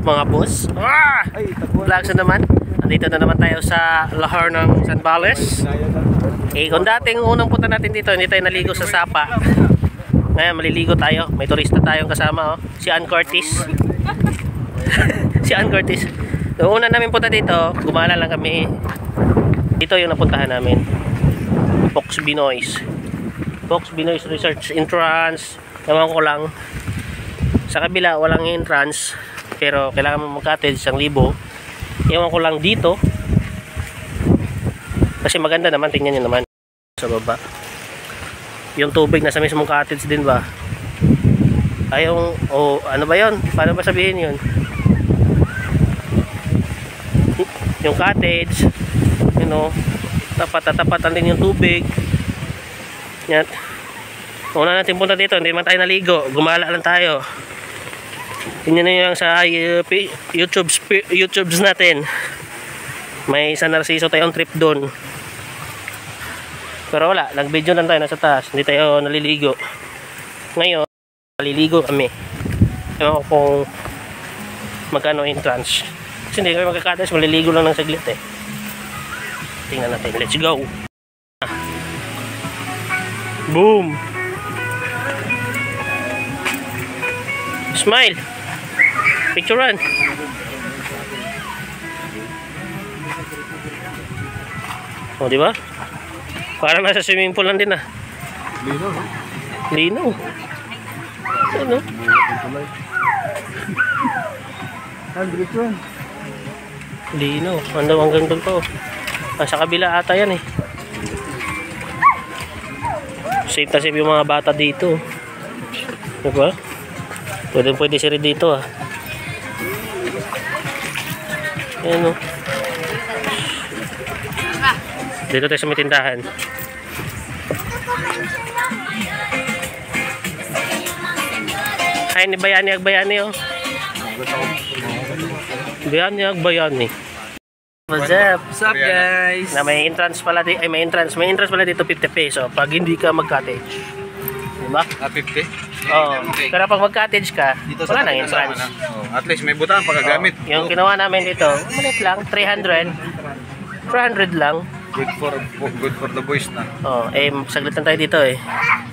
mga boss. Vlogs na naman. Nandito na naman tayo sa lahar ng Zambales. Kung dating unang punta natin dito, hindi tayo naligo sa Sapa. Ngayon maliligo tayo. May turista tayong kasama, oh. Si Ann Curtis. Si Ann Curtis. Noong una namin punta dito, gumala lang kami. Dito yung napuntahan namin. Fox Binoy's Research Entrance. Ewan ko lang. Sa kabila walang entrance, pero kailangan mo mag-cottage 1,000. Ewan ko lang dito. Kasi maganda naman, tingnan nyo naman sa baba. Yung tubig nasa mismong cottage din ba? Ayong, ano ba yun? Paano ba sabihin yun? Yung cottage, you know, tapat-tapatan din yung tubig. Yan. Una natin punta dito, hindi naman tayo naligo. Gumala lang tayo. Tingnan nyo yung sa YouTubes natin. May San Narciso tayong trip doon. Pero wala, nag-video lang tayo nasa taas. Hindi tayo naliligo. Ngayon, naliligo kami. Ewan ko kung magkano entrance. Kasi hindi kami magkakatas, maliligo lang ng saglit eh. Tingnan natin, let's go. Boom! Smile! Picturean! O, diba? Parang nasa swimming pool lang din ah. Lino, no? Lino. Ano? Lino. Ano hanggang doon pa oh. Sa kabila ata yan eh. Safe na safe yung mga bata dito. Diba? Pwede sila dito ah. Ayan o. Dito tayo sa may tindahan. Ay, ni Bayani Agbayani oh. Bayani Agbayani. What's up? What's up guys? Na may entrance pala dito, may entrance pala dito 50 peso pag hindi ka mag-cottage. Diba? 50? Oo. Pero pag mag-cottage ka, dito wala nang entrance. At least may butang pagkagamit. Yung ginawa namin dito, malit lang, 300 lang. Good for the boys na. Saglit lang tayo dito eh.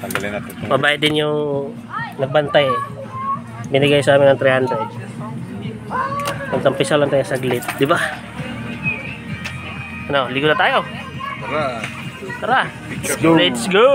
Tanggalin natin. Mabayad din yung nagbantay eh. Binigay sa amin ng 300. Magtampisa lang tayo saglit, di ba? Ano, ligo na tayo. Tara. Let's go.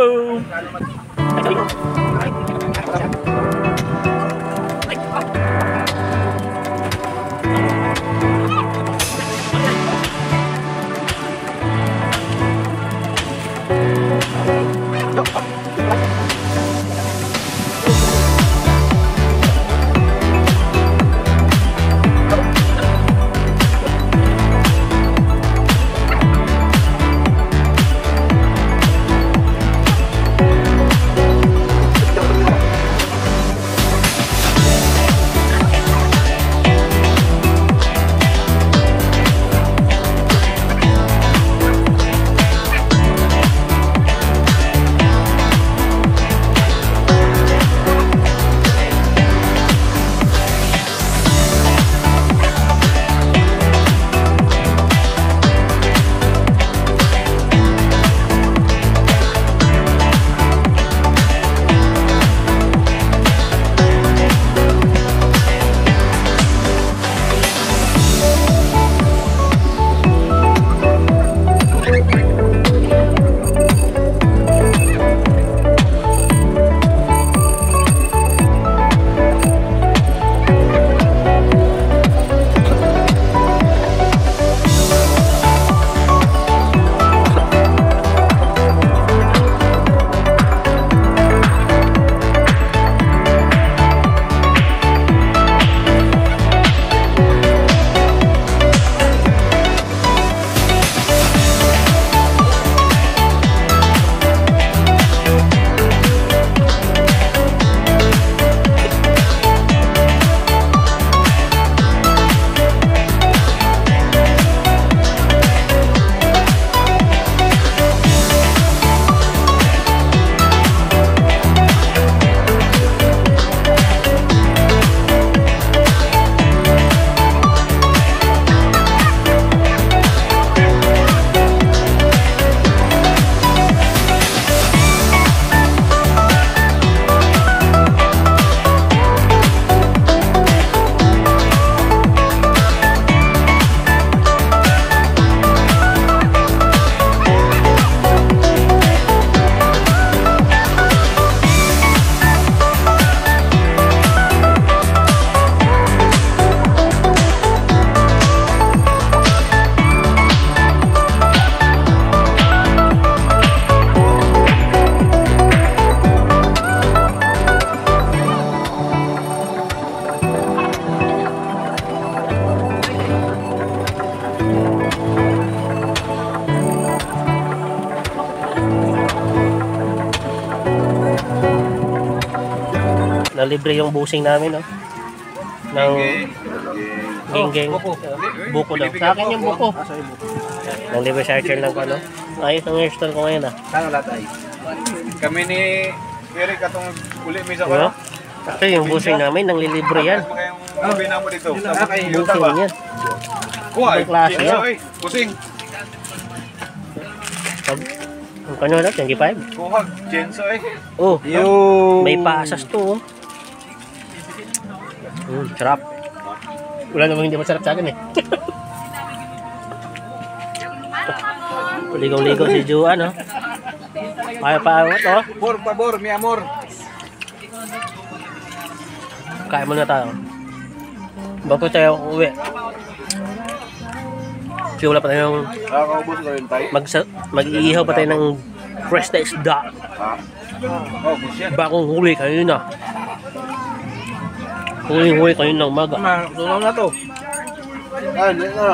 libre yung busing namin, no? Ng geng-geng. Buko daw. Sa akin yung buko. Ng libre searcher lang ko, no? Ayos ang hairstyle ko ngayon, ah. Kano lahat ay? Kami ni Eric atong uli may sa Ano? Ito yung busing namin, nang lilibre yan. Sabi na mo dito. Busing yan. Kuha. Ibang klase yan. Pusing. Ang kano na, 25. Kuha. Chenso eh. Oh, may pasas to, oh. Sarap. Wala namang hindi masarap sa akin, eh. Ligaw-ligaw si Juan, oh. Kaya pa, oh. Por favor, mi amor. Kain muna tayo. Bago tayo uwi. Kasi wala pa tayong Nakakaubos ko rin tayo. mag-iihaw pa tayo ng fresh na isda. Oh, bus yan. Bagong huli kayo na. Huli kayo ng umaga. Tunaw na to. Ano na?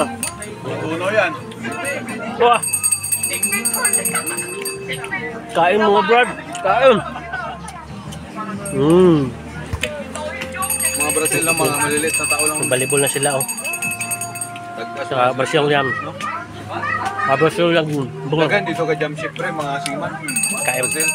Tunaw yan. Wah! Kain mga brad. Kain. Mga Brazil lang, mga maliliit na tao lang. Balibol na sila, oh. Sa Brazil yan. Brazil yan. Dagan dito ka jam ship pre, mga siman. Kain. Brazil.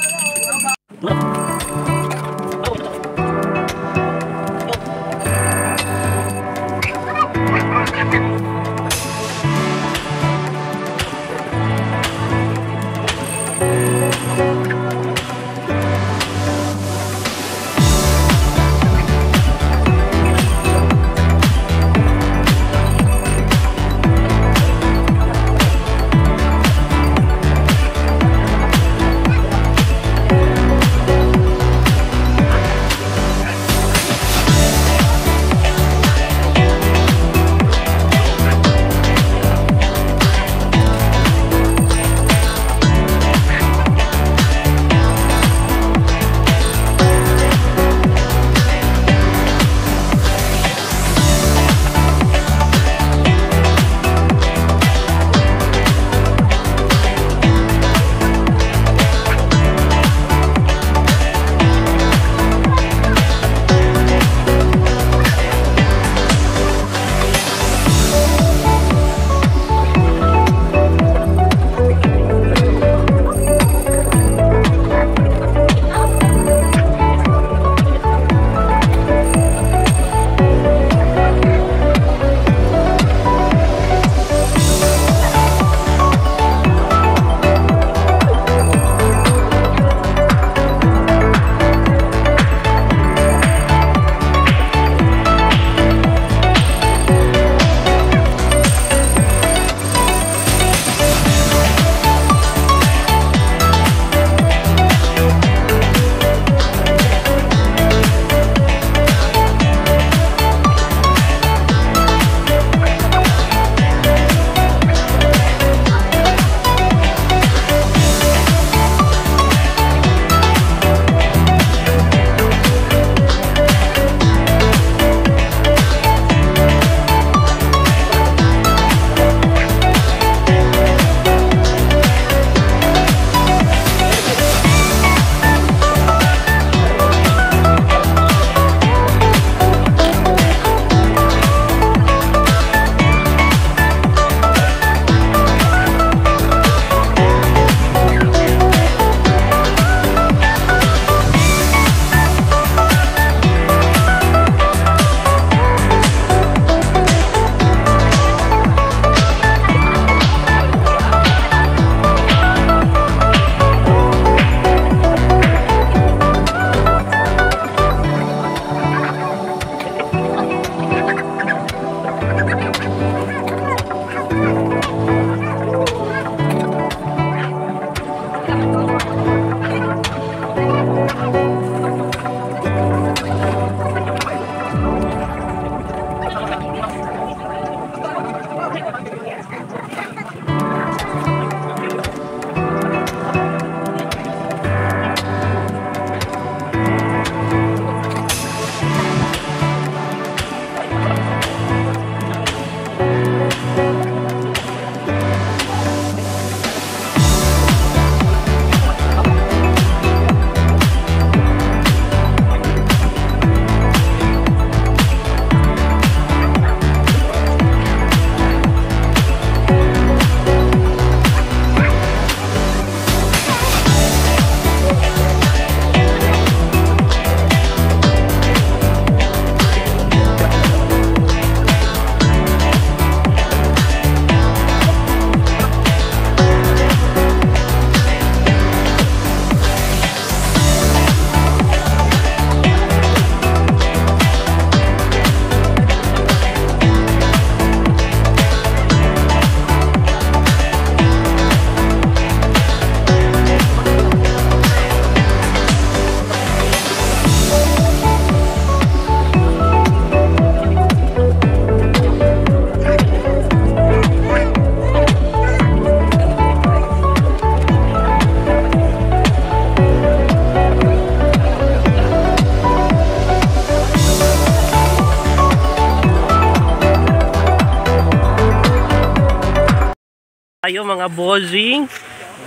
Tayo mga bossing.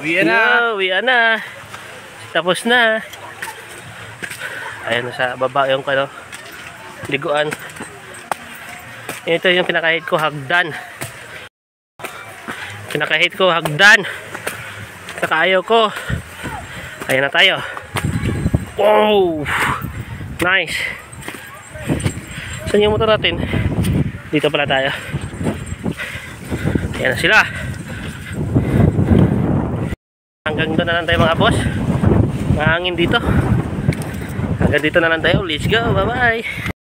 Uwi na. Uwi na. Tapos na. Ayan sa baba yung liguan. Ito yung pinakahit ko, hagdan. Pinakahit ko, hagdan. Nakaayaw ko. Ayan na tayo. Wow! Nice. Saan yung motor natin? Dito pala tayo. Ayan na sila. Hanggang doon na lang tayo mga boss. Mahangin dito. Hanggang dito na lang tayo. Let's go. Bye bye.